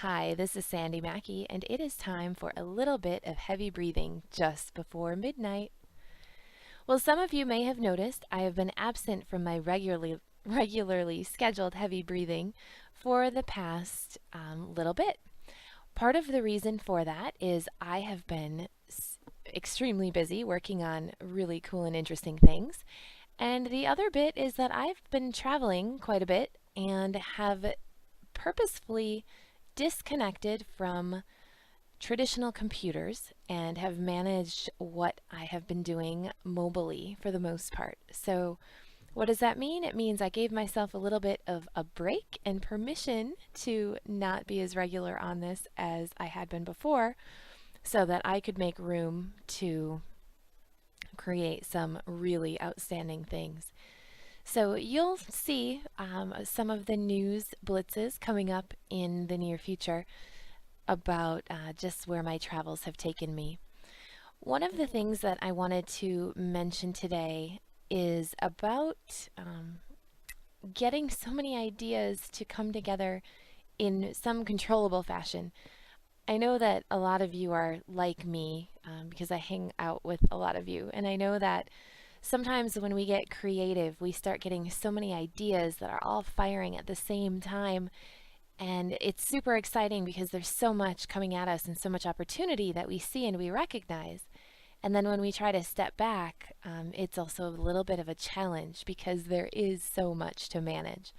Hi, this is Sandi Maki, and it is time for a little bit of heavy breathing just before midnight. Well, some of you may have noticed I have been absent from my regularly scheduled heavy breathing for the past little bit. Part of the reason for that is I have been extremely busy working on really cool and interesting things. And the other bit is that I've been traveling quite a bit and have purposefully disconnected from traditional computers and have managed what I have been doing mobily for the most part. So, what does that mean? It means I gave myself a little bit of a break and permission to not be as regular on this as I had been before so that I could make room to create some really outstanding things. So you'll see some of the news blitzes coming up in the near future about just where my travels have taken me. One of the things that I wanted to mention today is about getting so many ideas to come together in some controllable fashion. I know that a lot of you are like me because I hang out with a lot of you, and I know that sometimes when we get creative, we start getting so many ideas that are all firing at the same time. And it's super exciting because there's so much coming at us and so much opportunity that we see and we recognize. And then when we try to step back, it's also a little bit of a challenge because there is so much to manage.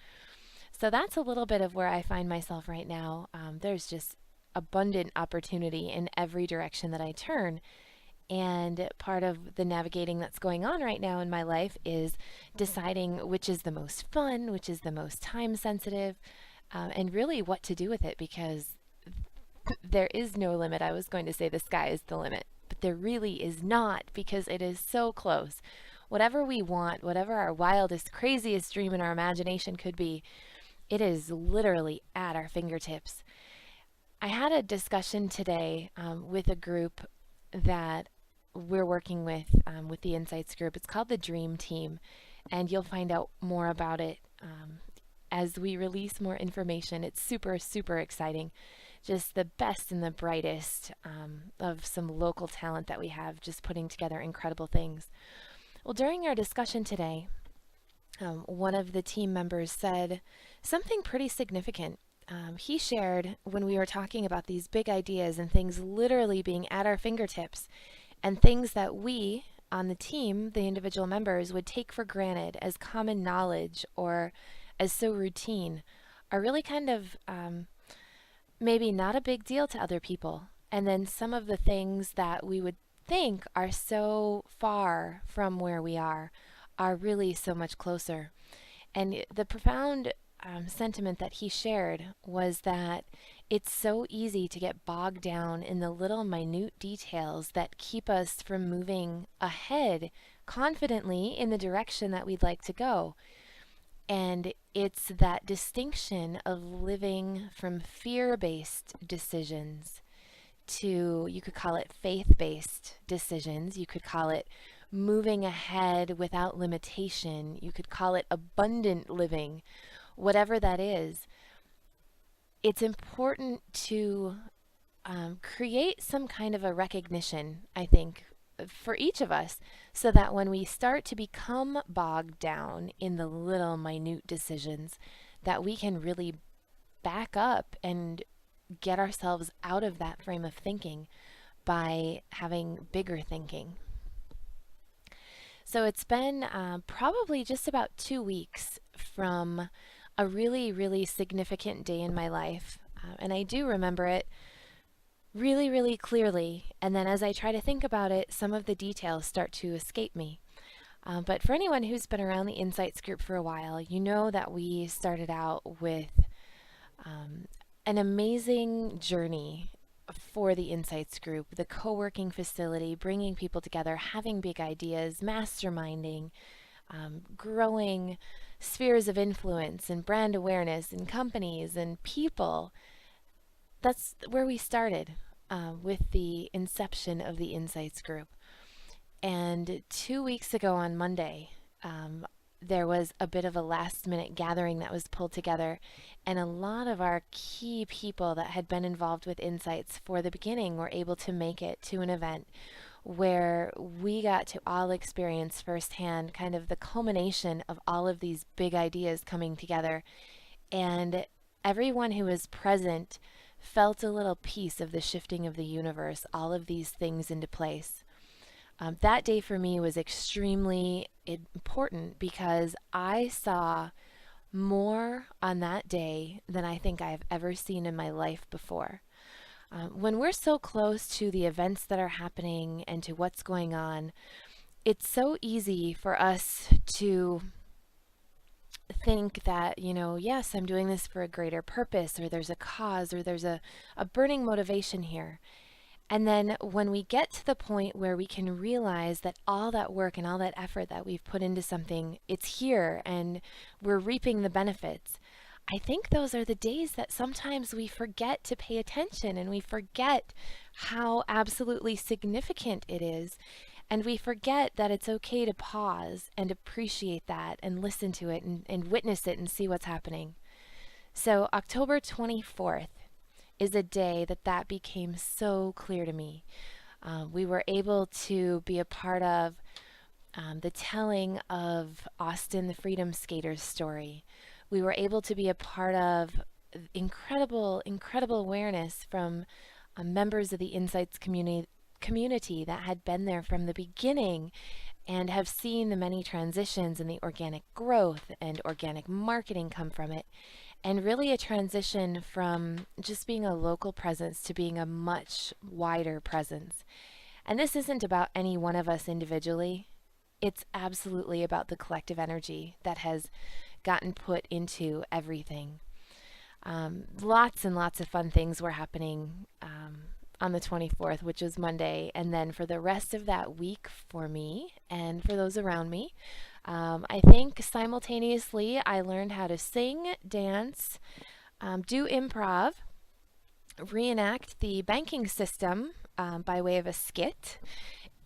So that's a little bit of where I find myself right now. There's just abundant opportunity in every direction that I turn. And part of the navigating that's going on right now in my life is deciding which is the most fun, which is the most time sensitive, and really what to do with it because there is no limit. I was going to say the sky is the limit, but there really is not because it is so close. Whatever we want, whatever our wildest, craziest dream in our imagination could be, it is literally at our fingertips. I had a discussion today with a group that we're working with the Insights group. It's called the Dream Team, and you'll find out more about it as we release more information. It's super, super exciting. Just the best and the brightest of some local talent that we have, just putting together incredible things. Well, during our discussion today, one of the team members said something pretty significant. He shared when we were talking about these big ideas and things literally being at our fingertips and things that we on the team, the individual members, would take for granted as common knowledge or as so routine are really kind of maybe not a big deal to other people. And then some of the things that we would think are so far from where we are really so much closer. And the profound sentiment that he shared was that it's so easy to get bogged down in the little minute details that keep us from moving ahead confidently in the direction that we'd like to go. And it's that distinction of living from fear-based decisions to, you could call it faith-based decisions. You could call it moving ahead without limitation. You could call it abundant living. Whatever that is, it's important to create some kind of a recognition, I think, for each of us, so that when we start to become bogged down in the little minute decisions, that we can really back up and get ourselves out of that frame of thinking by having bigger thinking. So it's been probably just about 2 weeks from a really, really significant day in my life. And I do remember it really, really clearly. And then as I try to think about it, some of the details start to escape me. But for anyone who's been around the Insights group for a while, you know that we started out with an amazing journey for the Insights group, the co-working facility, bringing people together, having big ideas, masterminding, growing spheres of influence and brand awareness and companies and people. That's where we started with the inception of the Insights group. And 2 weeks ago on Monday, there was a bit of a last minute gathering that was pulled together, and a lot of our key people that had been involved with Insights for the beginning were able to make it to an event where we got to all experience firsthand kind of the culmination of all of these big ideas coming together. And everyone who was present felt a little piece of the shifting of the universe, all of these things into place. That day for me was extremely important because I saw more on that day than I think I've ever seen in my life before. When we're so close to the events that are happening and to what's going on, it's so easy for us to think that, yes, I'm doing this for a greater purpose, or there's a cause, or there's a burning motivation here. And then when we get to the point where we can realize that all that work and all that effort that we've put into something, it's here and we're reaping the benefits. I think those are the days that sometimes we forget to pay attention, and we forget how absolutely significant it is. And we forget that it's okay to pause and appreciate that and listen to it and witness it and see what's happening. So October 24th is a day that became so clear to me. We were able to be a part of the telling of Austin the Freedom Skater's story. We were able to be a part of incredible awareness from members of the Insights community that had been there from the beginning and have seen the many transitions and the organic growth and organic marketing come from it. And really a transition from just being a local presence to being a much wider presence. And this isn't about any one of us individually. It's absolutely about the collective energy that has gotten put into everything. Lots and lots of fun things were happening on the 24th, which was Monday. And then for the rest of that week for me and for those around me, I think simultaneously I learned how to sing, dance, do improv, reenact the banking system by way of a skit,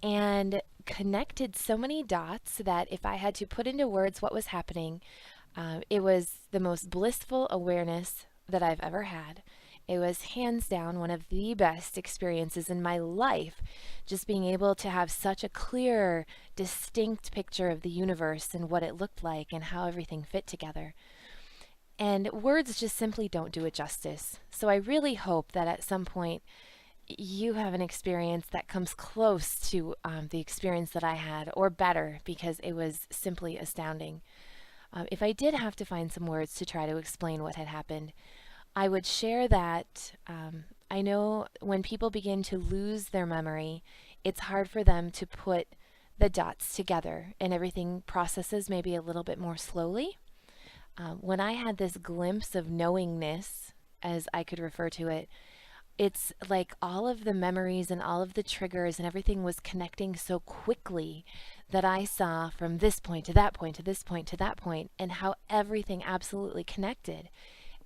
and connected so many dots that if I had to put into words what was happening, it was the most blissful awareness that I've ever had. It was hands down one of the best experiences in my life, just being able to have such a clear, distinct picture of the universe and what it looked like and how everything fit together. And words just simply don't do it justice. So I really hope that at some point you have an experience that comes close to the experience that I had, or better, because it was simply astounding. If I did have to find some words to try to explain what had happened, I would share that I know when people begin to lose their memory, it's hard for them to put the dots together, and everything processes maybe a little bit more slowly. When I had this glimpse of knowingness, as I could refer to it, it's like all of the memories and all of the triggers and everything was connecting so quickly that I saw from this point to that point to this point to that point, and how everything absolutely connected.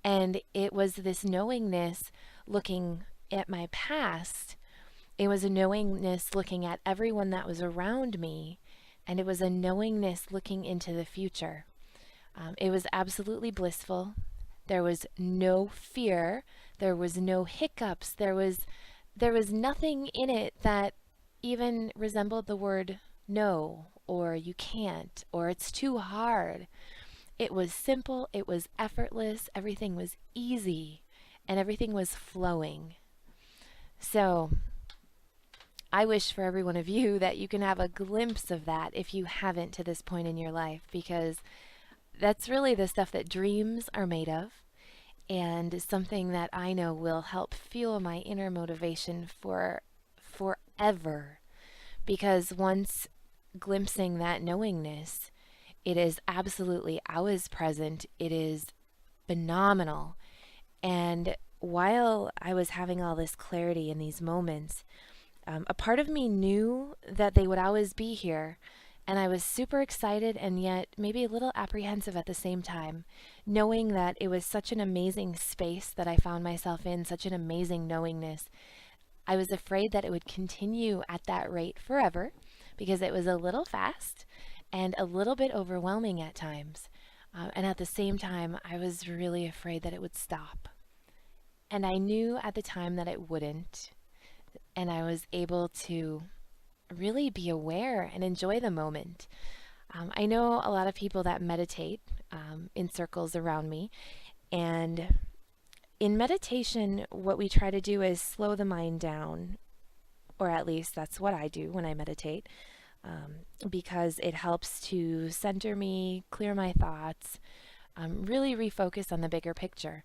And it was this knowingness looking at my past. It was a knowingness looking at everyone that was around me. And it was a knowingness looking into the future. It was absolutely blissful. There was no fear. There was no hiccups. There was nothing in it that even resembled the word no, or you can't, or it's too hard. It was simple, it was effortless, everything was easy, and everything was flowing. So I wish for every one of you that you can have a glimpse of that if you haven't to this point in your life, because that's really the stuff that dreams are made of, and something that I know will help fuel my inner motivation for forever. Because once glimpsing that knowingness, it is absolutely always present. It is phenomenal. And while I was having all this clarity in these moments, a part of me knew that they would always be here. And I was super excited and yet maybe a little apprehensive at the same time, knowing that it was such an amazing space that I found myself in, such an amazing knowingness. I was afraid that it would continue at that rate forever because it was a little fast. and a little bit overwhelming at times. And at the same time, I was really afraid that it would stop. And I knew at the time that it wouldn't. And I was able to really be aware and enjoy the moment. I know a lot of people that meditate in circles around me. And in meditation, what we try to do is slow the mind down, or at least that's what I do when I meditate, because it helps to center me, clear my thoughts, really refocus on the bigger picture.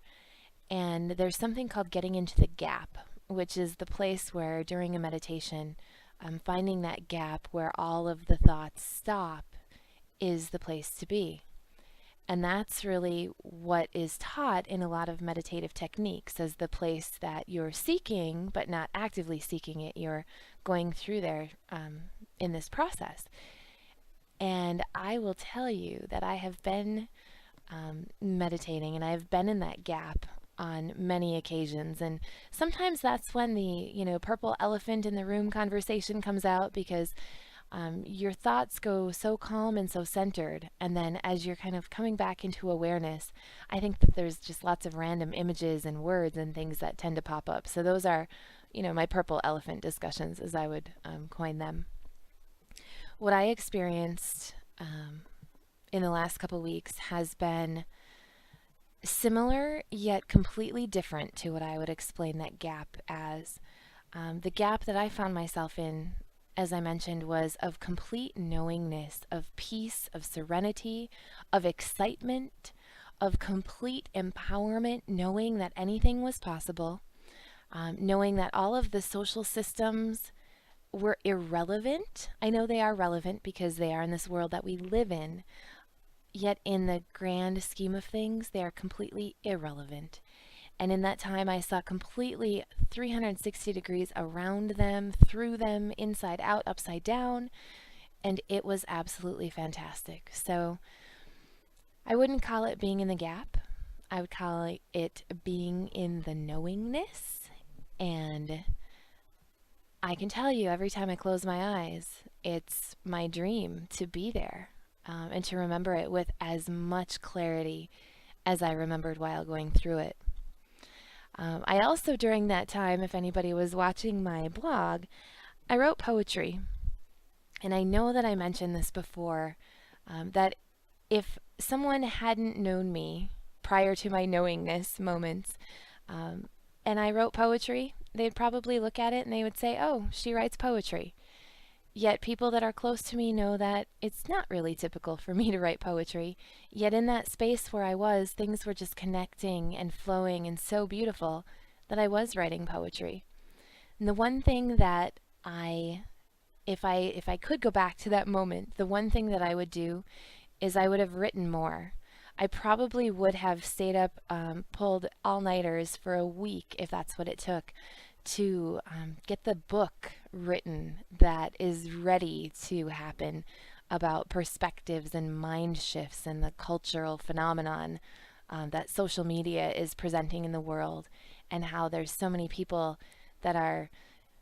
And there's something called getting into the gap, which is the place where during a meditation, finding that gap where all of the thoughts stop is the place to be. And that's really what is taught in a lot of meditative techniques as the place that you're seeking, but not actively seeking it. You're going through there in this process. And I will tell you that I have been meditating and I've been in that gap on many occasions. And sometimes that's when the, purple elephant in the room conversation comes out, because your thoughts go so calm and so centered, and then as you're kind of coming back into awareness, I think that there's just lots of random images and words and things that tend to pop up. So those are, my purple elephant discussions, as I would coin them. What I experienced in the last couple weeks has been similar yet completely different to what I would explain that gap as. The gap that I found myself in, as I mentioned, was of complete knowingness, of peace, of serenity, of excitement, of complete empowerment, knowing that anything was possible, knowing that all of the social systems were irrelevant. I know they are relevant because they are in this world that we live in, yet in the grand scheme of things, they are completely irrelevant. And in that time, I saw completely 360 degrees around them, through them, inside out, upside down, and it was absolutely fantastic. So I wouldn't call it being in the gap. I would call it being in the knowingness. And I can tell you, every time I close my eyes, it's my dream to be there and to remember it with as much clarity as I remembered while going through it. I also, during that time, if anybody was watching my blog, I wrote poetry. And I know that I mentioned this before, that if someone hadn't known me prior to my knowingness moments, and I wrote poetry, they'd probably look at it and they would say, oh, she writes poetry. Yet people that are close to me know that it's not really typical for me to write poetry. Yet in that space where I was, things were just connecting and flowing and so beautiful that I was writing poetry. And the one thing that if I could go back to that moment, the one thing that I would do is I would have written more. I probably would have stayed up, pulled all-nighters for a week if that's what it took to get the book written that is ready to happen about perspectives and mind shifts and the cultural phenomenon that social media is presenting in the world, and how there's so many people that are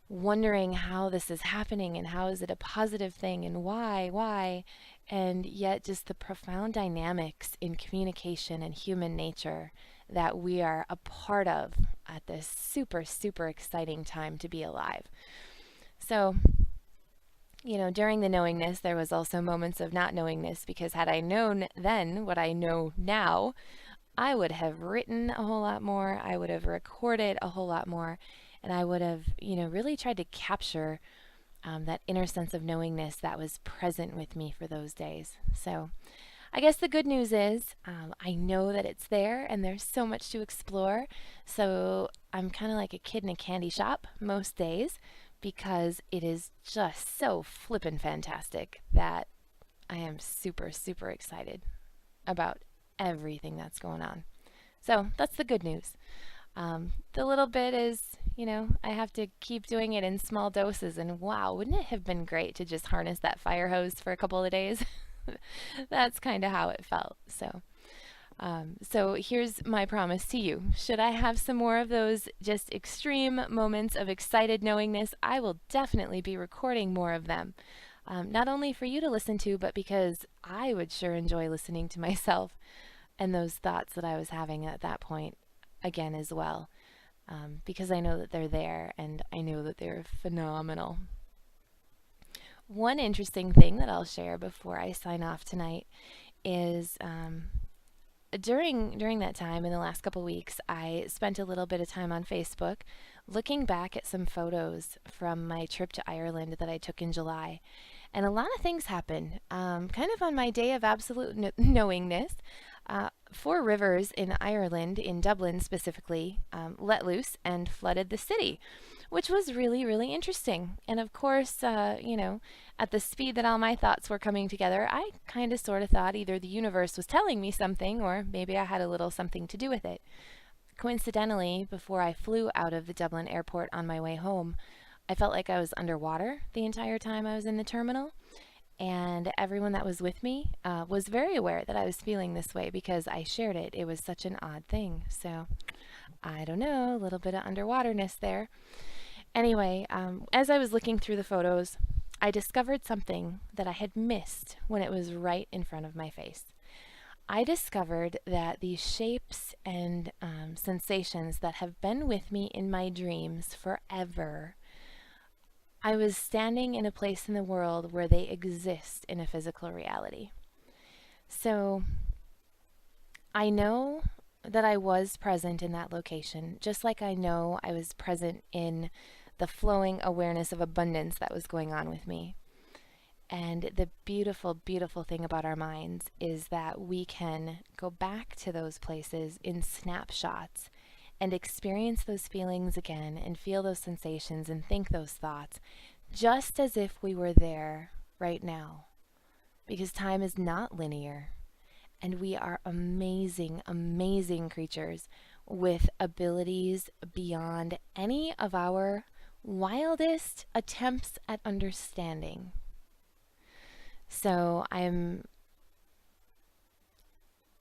wondering how this is happening and how is it a positive thing and why, and yet just the profound dynamics in communication and human nature that we are a part of at this super, super exciting time to be alive. So, during the knowingness, there was also moments of not knowingness, because had I known then what I know now, I would have written a whole lot more, I would have recorded a whole lot more, and I would have, really tried to capture that inner sense of knowingness that was present with me for those days. So I guess the good news is I know that it's there and there's so much to explore. So I'm kind of like a kid in a candy shop most days, because it is just so flippin' fantastic that I am super, super excited about everything that's going on. So that's the good news. The little bit is, I have to keep doing it in small doses, and wow, wouldn't it have been great to just harness that fire hose for a couple of days? That's kind of how it felt. So here's my promise to you. Should I have some more of those just extreme moments of excited knowingness, I will definitely be recording more of them. not only for you to listen to, but because I would sure enjoy listening to myself and those thoughts that I was having at that point again as well, because I know that they're there and I know that they're phenomenal. One interesting thing that I'll share before I sign off tonight is during that time in the last couple weeks, I spent a little bit of time on Facebook looking back at some photos from my trip to Ireland that I took in July. And a lot of things happened, kind of on my day of absolute knowingness. Four rivers in Ireland, in Dublin specifically, let loose and flooded the city, which was really, really interesting. And of course, at the speed that all my thoughts were coming together, I kind of sort of thought either the universe was telling me something or maybe I had a little something to do with it. Coincidentally, before I flew out of the Dublin airport on my way home, I felt like I was underwater the entire time I was in the terminal, and everyone that was with me was very aware that I was feeling this way because I shared it. It was such an odd thing. So, I don't know, a little bit of underwaterness there. Anyway, as I was looking through the photos, I discovered something that I had missed when it was right in front of my face. I discovered that these shapes and sensations that have been with me in my dreams forever, I was standing in a place in the world where they exist in a physical reality. So I know that I was present in that location, just like I know I was present in the flowing awareness of abundance that was going on with me. And the beautiful, beautiful thing about our minds is that we can go back to those places in snapshots and experience those feelings again and feel those sensations and think those thoughts just as if we were there right now. Because time is not linear, and we are amazing, amazing creatures with abilities beyond any of our wildest attempts at understanding. So I'm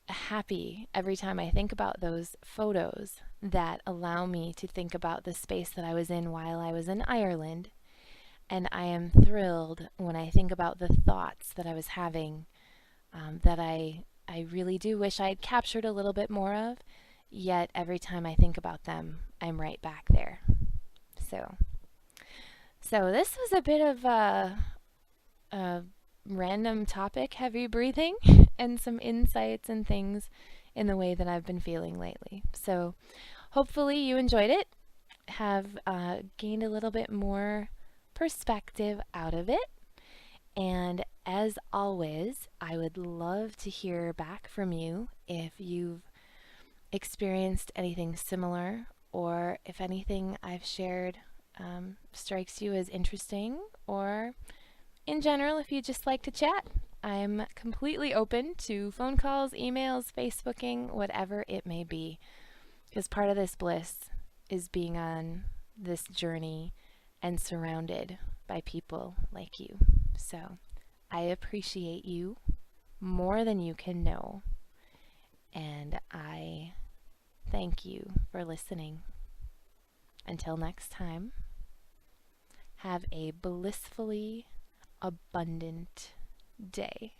happy every time I think about those photos that allow me to think about the space that I was in while I was in Ireland. And I am thrilled when I think about the thoughts that I was having that I really do wish I had captured a little bit more of. Yet every time I think about them, I'm right back there. So this was a bit of a random topic, heavy breathing, and some insights and things in the way that I've been feeling lately. So hopefully you enjoyed it, have gained a little bit more perspective out of it. And as always, I would love to hear back from you if you've experienced anything similar or if anything I've shared strikes you as interesting, or in general, if you just like to chat. I'm completely open to phone calls, emails, Facebooking, whatever it may be, because part of this bliss is being on this journey and surrounded by people like you. So I appreciate you more than you can know, and I thank you for listening. Until next time, have a blissfully abundant day.